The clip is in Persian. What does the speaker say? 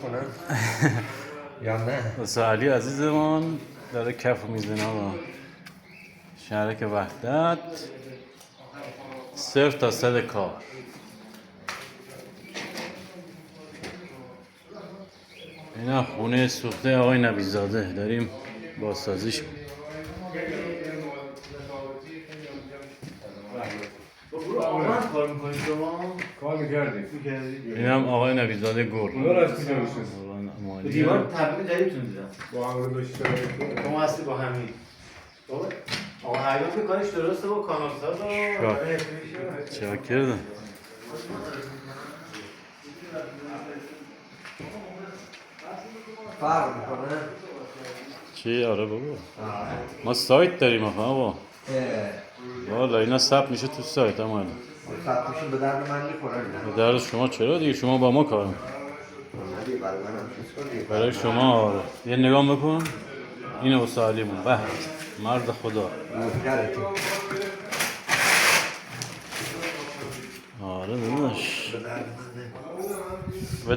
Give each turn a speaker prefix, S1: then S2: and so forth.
S1: کنم یا نه؟
S2: واسه علی عزیزمان داره کف میزنه آقا. شهرک وحدت 0 تا 100 کار. اینا خونه سوخته آقای نبیزاده، داریم بازسازیش
S3: کار میکنید شما؟
S1: کار میکردیم.
S2: این هم آقای نبیزاده گل.
S1: خدا از کجا میشه؟
S3: به دیوار تبلیغ جدیدتون دیدم.
S1: با هم رو داشته
S3: شما هستی با همین. بابا آقا حیات که کارش درسته با کانال ساز و
S2: چاکردم.
S1: فرق میکنه؟
S2: چی؟ آره بابا ما سایت داریم آقا. والا اینا ثبت میشه تو سایت هم الان.
S1: ثبت میشه به درد من میخوره نه؟
S2: به درد شما چرا دیگه؟ شما با ما کار میکنید.
S1: برای من هم چیز کنی؟
S2: برای شما آره. یه نگاه بکن. اینه واسه علیمون. به مرد خدا.
S1: مزگرتون
S2: آره داداش.
S1: به درد من نمیخوره.
S2: به